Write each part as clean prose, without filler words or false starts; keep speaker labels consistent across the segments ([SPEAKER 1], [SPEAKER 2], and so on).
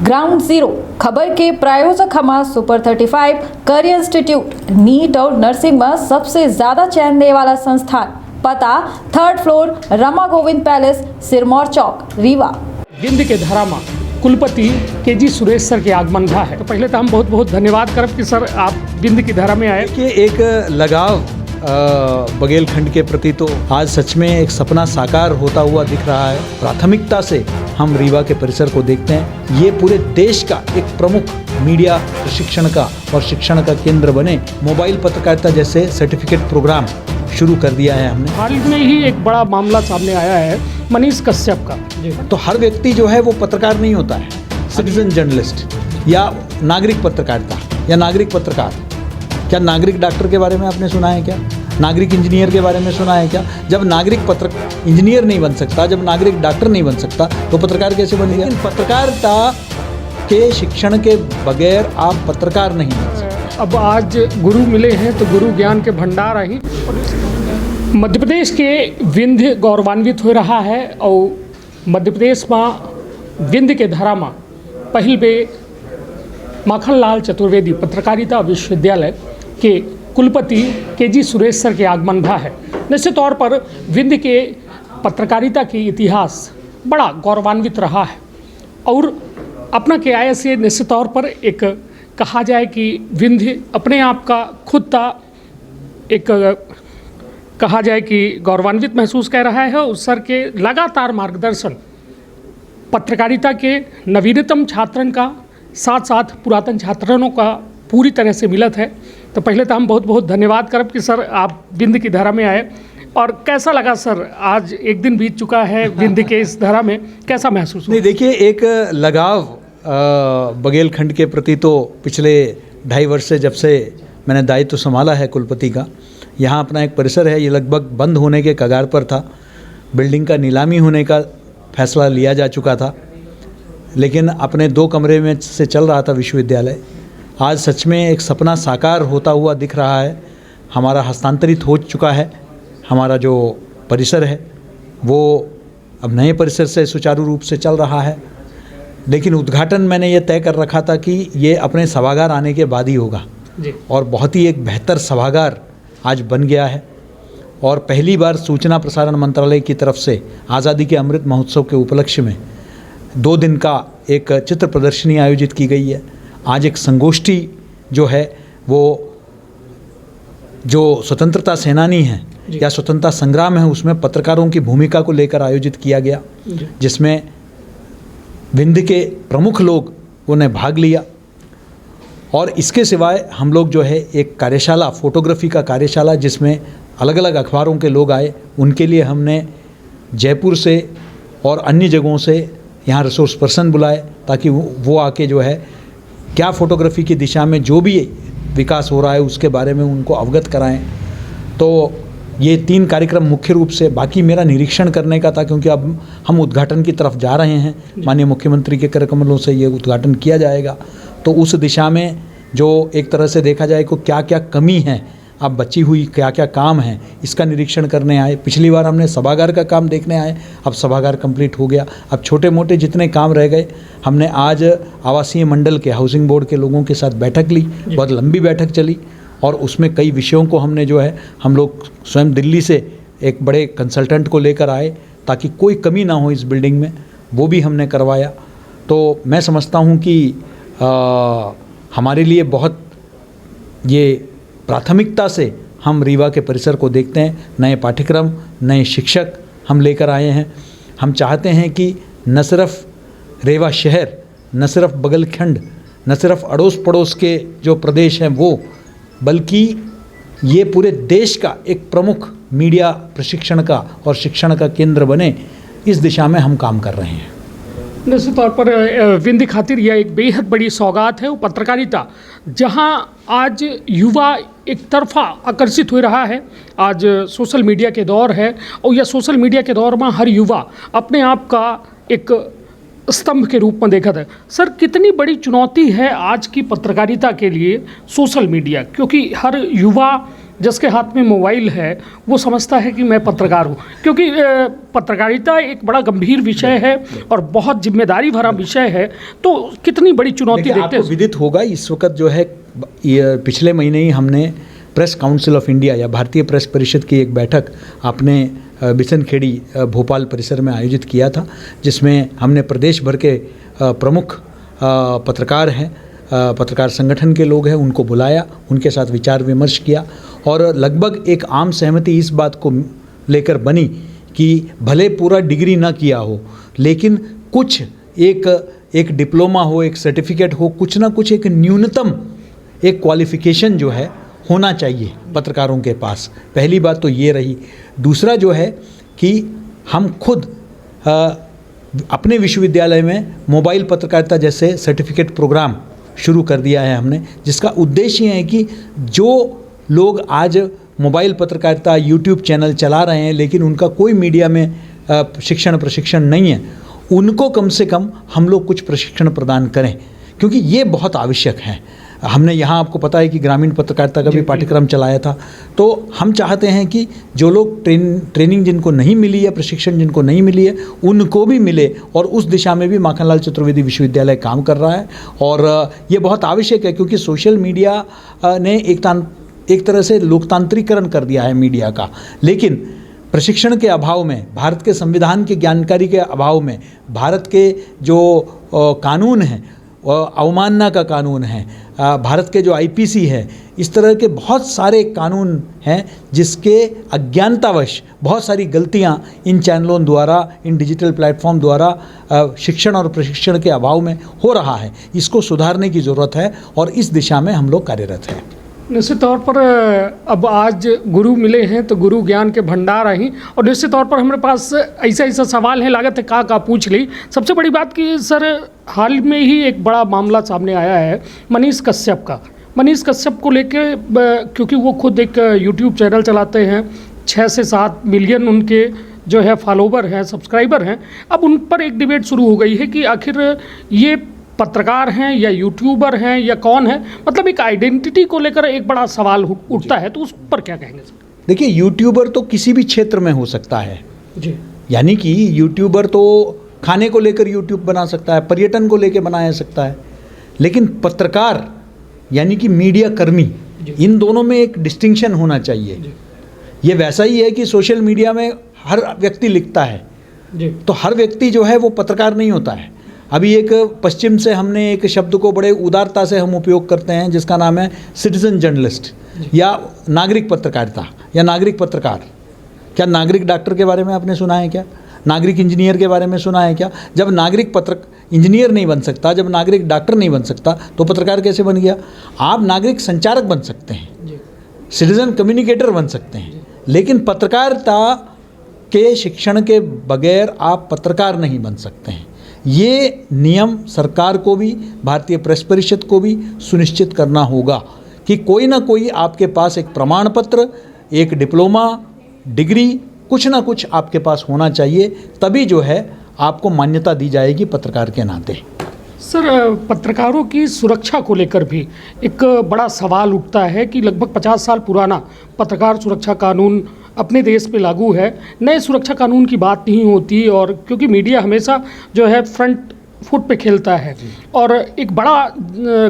[SPEAKER 1] Ground zero खबर के प्रायोजक हमारा सुपर 35 करियर इंस्टीट्यूट नीट और नर्सिंग में सबसे ज्यादा चयन देने वाला संस्थान। पता 3rd floor Rama Govind palace, Sirmaur Chowk, Rewa.
[SPEAKER 2] Vindhya के धारा में कुलपति केजी सुरेश सर के आगमन भा है। तो पहले तो हम बहुत बहुत धन्यवाद करब कि सर आप विंध्य की धारा में आए।
[SPEAKER 3] कि एक लगाव बघेलखंड के प्रति तो आज सच में एक सपना साकार होता हुआ दिख रहा है। प्राथमिकता से हम रीवा के परिसर को देखते हैं। ये पूरे देश का एक प्रमुख मीडिया प्रशिक्षण का और शिक्षण का केंद्र बने। मोबाइल पत्रकारिता जैसे सर्टिफिकेट प्रोग्राम शुरू कर दिया है हमने।
[SPEAKER 2] हाल में ही एक बड़ा मामला सामने आया है मनीष कश्यप का।
[SPEAKER 3] तो हर व्यक्ति जो है वो पत्रकार नहीं होता है, सिटीजन जर्नलिस्ट या नागरिक पत्रकारिता या नागरिक पत्रकार। क्या नागरिक डॉक्टर के बारे में आपने सुना है क्या? नागरिक इंजीनियर के बारे में सुना है क्या? जब नागरिक इंजीनियर नहीं बन सकता, जब नागरिक डॉक्टर नहीं बन सकता तो पत्रकार कैसे बन गया? लेकिन पत्रकारिता के शिक्षण के बगैर आप पत्रकार नहीं बन सकते।
[SPEAKER 2] अब आज गुरु मिले हैं तो गुरु ज्ञान के भंडार ही। मध्य प्रदेश के विंध्य गौरवान्वित हो रहा है और मध्य प्रदेश में विंध्य के धारा में पहल बे माखनलाल चतुर्वेदी पत्रकारिता विश्वविद्यालय के कुलपति केजी सुरेश सर के आगमन भा है। निश्चित तौर पर विंध्य के पत्रकारिता के इतिहास बड़ा गौरवान्वित रहा है और अपना के आय से निश्चित तौर पर एक कहा जाए कि विंध्य अपने आप का खुद का एक कहा जाए कि गौरवान्वित महसूस कर रहा है। उस सर के लगातार मार्गदर्शन पत्रकारिता के नवीनतम छात्रन का साथ साथ पुरातन छात्रों का पूरी तरह से मिलत है। तो पहले तो हम बहुत बहुत धन्यवाद करब कि सर आप विंध्य की धारा में आए। और कैसा लगा सर, आज एक दिन बीत चुका है विंध्य के इस धारा में, कैसा महसूस हुआ?
[SPEAKER 3] नहीं, देखिए, एक लगाव बघेलखंड के प्रति तो पिछले 2.5 वर्ष से जब से मैंने दायित्व संभाला है कुलपति का, यहाँ अपना एक परिसर है, ये लगभग बंद होने के कगार पर था। बिल्डिंग का नीलामी होने का फैसला लिया जा चुका था, लेकिन अपने 2 कमरे में से चल रहा था विश्वविद्यालय। आज सच में एक सपना साकार होता हुआ दिख रहा है। हमारा हस्तांतरित हो चुका है। हमारा जो परिसर है वो अब नए परिसर से सुचारू रूप से चल रहा है, लेकिन उद्घाटन मैंने ये तय कर रखा था कि ये अपने सभागार आने के बाद ही होगा
[SPEAKER 2] जी। और
[SPEAKER 3] बहुत ही एक बेहतर सभागार आज बन गया है। और पहली बार सूचना प्रसारण मंत्रालय की तरफ से आज़ादी के अमृत महोत्सव के उपलक्ष्य में 2 दिन का एक चित्र प्रदर्शनी आयोजित की गई है। आज एक संगोष्ठी जो है वो जो स्वतंत्रता सेनानी हैं या स्वतंत्रता संग्राम है उसमें पत्रकारों की भूमिका को लेकर आयोजित किया गया, जिसमें विंध्य के प्रमुख लोगों ने भाग लिया। और इसके सिवाय हम लोग जो है एक कार्यशाला, फोटोग्राफी का कार्यशाला, जिसमें अलग अलग अखबारों के लोग आए, उनके लिए हमने जयपुर से और अन्य जगहों से यहाँ रिसोर्स पर्सन बुलाए ताकि वो आके जो है क्या फ़ोटोग्राफी की दिशा में जो भी विकास हो रहा है उसके बारे में उनको अवगत कराएं। तो ये 3 कार्यक्रम मुख्य रूप से, बाकी मेरा निरीक्षण करने का था क्योंकि अब हम उद्घाटन की तरफ जा रहे हैं। माननीय मुख्यमंत्री के कार्यक्रमों से ये उद्घाटन किया जाएगा, तो उस दिशा में जो एक तरह से देखा जाए को क्या क्या कमी है, अब बची हुई क्या क्या काम है, इसका निरीक्षण करने आए। पिछली बार हमने सभागार का काम देखने आए, अब सभागार कंप्लीट हो गया। अब छोटे मोटे जितने काम रह गए, हमने आज आवासीय मंडल के, हाउसिंग बोर्ड के लोगों के साथ बैठक ली, बहुत लंबी बैठक चली और उसमें कई विषयों को हमने जो है हम लोग स्वयं दिल्ली से एक बड़े कंसल्टेंट को लेकर आए ताकि कोई कमी ना हो इस बिल्डिंग में, वो भी हमने करवाया। तो मैं समझता हूँ कि हमारे लिए बहुत ये प्राथमिकता से हम रीवा के परिसर को देखते हैं। नए पाठ्यक्रम, नए शिक्षक हम लेकर आए हैं। हम चाहते हैं कि न सिर्फ रेवा शहर, न सिर्फ बघेलखंड, न सिर्फ अड़ोस पड़ोस के जो प्रदेश हैं वो, बल्कि ये पूरे देश का एक प्रमुख मीडिया प्रशिक्षण का और शिक्षण का केंद्र बने। इस दिशा में हम काम कर रहे हैं।
[SPEAKER 2] निश्चित तौर पर विंध्य खातिर यह एक बेहद बड़ी सौगात है वो पत्रकारिता, जहां आज युवा एक तरफा आकर्षित हो रहा है। आज सोशल मीडिया के दौर है और यह सोशल मीडिया के दौर में हर युवा अपने आप का एक स्तंभ के रूप में देखा था। सर, कितनी बड़ी चुनौती है आज की पत्रकारिता के लिए सोशल मीडिया, क्योंकि हर युवा जिसके हाथ में मोबाइल है वो समझता है कि मैं पत्रकार हूँ, क्योंकि पत्रकारिता एक बड़ा गंभीर विषय है और बहुत जिम्मेदारी भरा विषय है। तो कितनी बड़ी चुनौती देखते
[SPEAKER 3] आपको
[SPEAKER 2] हैं?
[SPEAKER 3] विदित होगा इस वक्त जो है पिछले महीने ही हमने प्रेस काउंसिल ऑफ इंडिया या भारतीय प्रेस परिषद की एक बैठक अपने बिशनखेड़ी भोपाल परिसर में आयोजित किया था, जिसमें हमने प्रदेश भर के प्रमुख पत्रकार हैं, पत्रकार संगठन के लोग हैं, उनको बुलाया, उनके साथ विचार विमर्श किया और लगभग एक आम सहमति इस बात को लेकर बनी कि भले पूरा डिग्री ना किया हो, लेकिन कुछ एक डिप्लोमा हो, एक सर्टिफिकेट हो, कुछ ना कुछ एक न्यूनतम एक क्वालिफिकेशन जो है होना चाहिए पत्रकारों के पास। पहली बात तो ये रही। दूसरा जो है कि हम खुद अपने विश्वविद्यालय में मोबाइल पत्रकारिता जैसे सर्टिफिकेट प्रोग्राम शुरू कर दिया है हमने, जिसका उद्देश्य है कि जो लोग आज मोबाइल पत्रकारिता यूट्यूब चैनल चला रहे हैं लेकिन उनका कोई मीडिया में शिक्षण प्रशिक्षण नहीं है, उनको कम से कम हम लोग कुछ प्रशिक्षण प्रदान करें, क्योंकि ये बहुत आवश्यक है। हमने यहाँ आपको पता है कि ग्रामीण पत्रकारिता का भी पाठ्यक्रम चलाया था। तो हम चाहते हैं कि जो लोग ट्रेनिंग जिनको नहीं मिली है, प्रशिक्षण जिनको नहीं मिली है, उनको भी मिले और उस दिशा में भी माखनलाल चतुर्वेदी विश्वविद्यालय काम कर रहा है। और ये बहुत आवश्यक है क्योंकि सोशल मीडिया ने एक तरह से लोकतांत्रिकरण कर दिया है मीडिया का, लेकिन प्रशिक्षण के अभाव में, भारत के संविधान की जानकारी के अभाव में, भारत के जो कानून हैं, अवमानना का कानून है, भारत के जो आईपीसी है, इस तरह के बहुत सारे कानून हैं जिसके अज्ञानतावश बहुत सारी गलतियां इन चैनलों द्वारा, इन डिजिटल प्लेटफॉर्म द्वारा शिक्षण और प्रशिक्षण के अभाव में हो रहा है। इसको सुधारने की ज़रूरत है और इस दिशा में हम लोग कार्यरत हैं।
[SPEAKER 2] निश्चित तौर पर अब आज गुरु मिले हैं तो गुरु ज्ञान के भंडार आई, और निश्चित तौर पर हमारे पास ऐसा सवाल है, लागत है का पूछ ली। सबसे बड़ी बात कि सर हाल में ही एक बड़ा मामला सामने आया है मनीष कश्यप का। मनीष कश्यप को लेके, क्योंकि वो खुद एक यूट्यूब चैनल चलाते हैं, 6 से 7 मिलियन उनके जो है फॉलोवर हैं, सब्सक्राइबर हैं। अब उन पर एक डिबेट शुरू हो गई है कि आखिर ये पत्रकार हैं या यूट्यूबर हैं या कौन है, मतलब एक आइडेंटिटी को लेकर एक बड़ा सवाल उठता है, तो उस पर क्या कहेंगे सर?
[SPEAKER 3] देखिए, यूट्यूबर तो किसी भी क्षेत्र में हो सकता है
[SPEAKER 2] जी,
[SPEAKER 3] यानी कि यूट्यूबर तो खाने को लेकर यूट्यूब बना सकता है, पर्यटन को लेकर बनाया सकता है, लेकिन पत्रकार यानी कि मीडिया कर्मी, इन दोनों में एक डिस्टिंक्शन होना चाहिए। ये वैसा ही है कि सोशल मीडिया में हर व्यक्ति लिखता है, तो हर व्यक्ति जो है वो पत्रकार नहीं होता है। अभी एक पश्चिम से हमने एक शब्द को बड़े उदारता से हम उपयोग करते हैं जिसका नाम है सिटीजन जर्नलिस्ट या नागरिक पत्रकारिता या नागरिक पत्रकार। क्या नागरिक डॉक्टर के बारे में आपने सुना है क्या? नागरिक इंजीनियर के बारे में सुना है क्या? जब नागरिक इंजीनियर नहीं बन सकता, जब नागरिक डॉक्टर नहीं बन सकता, तो पत्रकार कैसे बन गया? आप नागरिक संचारक बन सकते हैं, सिटीजन कम्युनिकेटर बन सकते हैं, लेकिन पत्रकारिता के शिक्षण के बगैर आप पत्रकार नहीं बन सकते हैं। ये नियम सरकार को भी, भारतीय प्रेस परिषद को भी सुनिश्चित करना होगा कि कोई ना कोई आपके पास एक प्रमाण पत्र, एक डिप्लोमा, डिग्री, कुछ ना कुछ आपके पास होना चाहिए, तभी जो है आपको मान्यता दी जाएगी पत्रकार के नाते।
[SPEAKER 2] सर, पत्रकारों की सुरक्षा को लेकर भी एक बड़ा सवाल उठता है कि लगभग 50 साल पुराना पत्रकार सुरक्षा कानून अपने देश पे लागू है। नए सुरक्षा कानून की बात नहीं होती, और क्योंकि मीडिया हमेशा जो है फ्रंट फुट पे खेलता है और एक बड़ा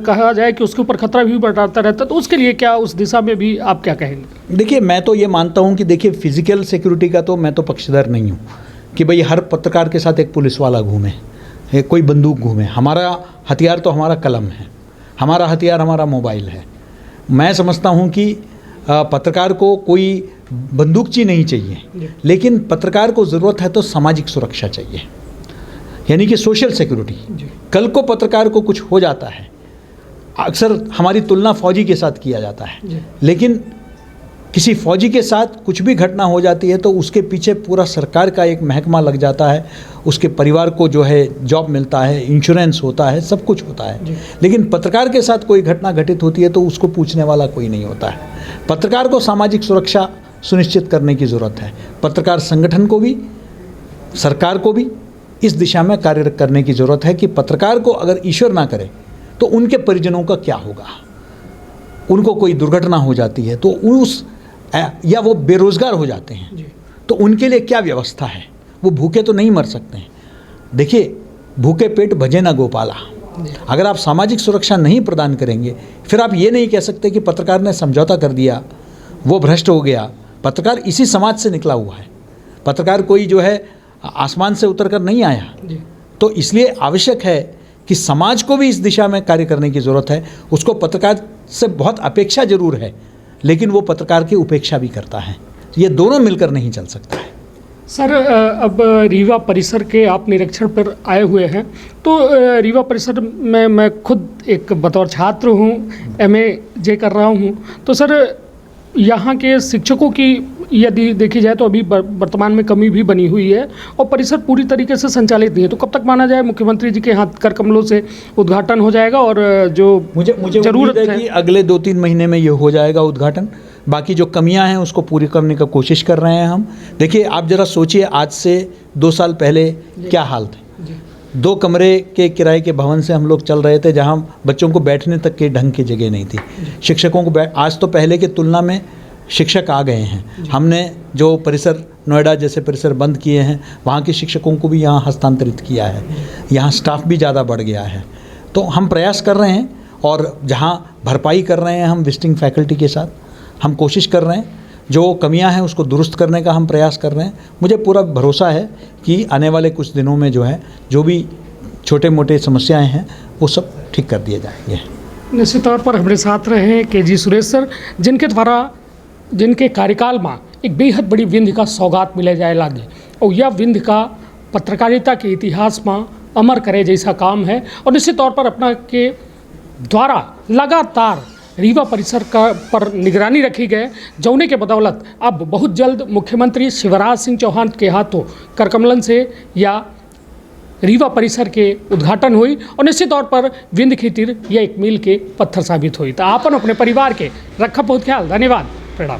[SPEAKER 2] कहा जाए कि उसके ऊपर खतरा भी बढ़ाता रहता है, तो उसके लिए क्या, उस दिशा में भी आप क्या कहेंगे?
[SPEAKER 3] देखिए, मैं तो ये मानता हूँ कि देखिए, फिजिकल सिक्योरिटी का तो मैं तो पक्षधर नहीं हूँ कि भाई हर पत्रकार के साथ एक पुलिस वाला घूमे, कोई बंदूक घूमे। हमारा हथियार तो हमारा कलम है, हमारा हथियार हमारा मोबाइल है। मैं समझता हूँ कि पत्रकार को कोई बंदूकची नहीं चाहिए, लेकिन पत्रकार को ज़रूरत है तो सामाजिक सुरक्षा चाहिए, यानी कि सोशल सिक्योरिटी। कल को पत्रकार को कुछ हो जाता है, अक्सर हमारी तुलना फौजी के साथ किया जाता है, लेकिन किसी फौजी के साथ कुछ भी घटना हो जाती है तो उसके पीछे पूरा सरकार का एक महकमा लग जाता है, उसके परिवार को जो है जॉब मिलता है, इंश्योरेंस होता है, सब कुछ होता है। लेकिन पत्रकार के साथ कोई घटना घटित होती है तो उसको पूछने वाला कोई नहीं होता है। पत्रकार को सामाजिक सुरक्षा सुनिश्चित करने की ज़रूरत है। पत्रकार संगठन को भी, सरकार को भी इस दिशा में कार्य करने की ज़रूरत है कि पत्रकार को अगर ईश्वर ना करे तो उनके परिजनों का क्या होगा। उनको कोई दुर्घटना हो जाती है तो उस या वो बेरोज़गार हो जाते हैं, तो उनके लिए क्या व्यवस्था है? वो भूखे तो नहीं मर सकते हैं। देखिए, भूखे पेट भजे ना गोपाला। अगर आप सामाजिक सुरक्षा नहीं प्रदान करेंगे, फिर आप ये नहीं कह सकते कि पत्रकार ने समझौता कर दिया, वो भ्रष्ट हो गया। पत्रकार इसी समाज से निकला हुआ है। पत्रकार कोई जो है आसमान से उतर कर नहीं आया। तो इसलिए आवश्यक है कि समाज को भी इस दिशा में कार्य करने की ज़रूरत है। उसको पत्रकार से बहुत अपेक्षा जरूर है, लेकिन वो पत्रकार की उपेक्षा भी करता है। ये दोनों मिलकर नहीं चल सकता है।
[SPEAKER 2] सर, अब रीवा परिसर के आप निरीक्षण पर आए हुए हैं, तो रीवा परिसर में मैं खुद एक बतौर छात्र हूँ, MA कर रहा हूँ। तो सर, यहाँ के शिक्षकों की यदि देखी जाए तो अभी वर्तमान में कमी भी बनी हुई है और परिसर पूरी तरीके से संचालित नहीं है। तो कब तक माना जाए मुख्यमंत्री जी के हाथ कर कमलों से उद्घाटन हो जाएगा? और जो
[SPEAKER 3] मुझे
[SPEAKER 2] जरूरत
[SPEAKER 3] है कि अगले 2-3 महीने में ये हो जाएगा उद्घाटन। बाकी जो कमियां हैं उसको पूरी करने का कोशिश कर रहे हैं हम। देखिए, आप ज़रा सोचिए, आज से 2 साल पहले क्या हाल थे। 2 कमरे के किराए के भवन से हम लोग चल रहे थे, जहां बच्चों को बैठने तक के ढंग की जगह नहीं थी। शिक्षकों को आज तो पहले की तुलना में शिक्षक आ गए हैं। हमने जो परिसर नोएडा जैसे परिसर बंद किए हैं, वहाँ के शिक्षकों को भी यहाँ हस्तांतरित किया है। यहाँ स्टाफ भी ज़्यादा बढ़ गया है। तो हम प्रयास कर रहे हैं, और जहाँ भरपाई कर रहे हैं हम विजिटिंग फैकल्टी के साथ, हम कोशिश कर रहे हैं। जो कमियां हैं उसको दुरुस्त करने का हम प्रयास कर रहे हैं। मुझे पूरा भरोसा है कि आने वाले कुछ दिनों में जो है, जो भी छोटे मोटे समस्याएं हैं वो सब ठीक कर दिए जाएंगे।
[SPEAKER 2] निश्चित तौर पर हमारे साथ रहे KG सुरेश सर, जिनके द्वारा जिनके कार्यकाल में एक बेहद बड़ी विंध्य का सौगात मिले जाए लागे, और यह विंध्य का पत्रकारिता के इतिहास में अमर करे जैसा काम है। और निश्चित तौर पर अपना के द्वारा लगातार रीवा परिसर का पर निगरानी रखी गए, जौने के बदौलत अब बहुत जल्द मुख्यमंत्री शिवराज सिंह चौहान के हाथों करकमलन से या रीवा परिसर के उद्घाटन हुई, और निश्चित तौर पर विंध्य खातिर यह एक मील के पत्थर साबित हुई। तो आपन अपने परिवार के रखा बहुत ख्याल। धन्यवाद, प्रणाम।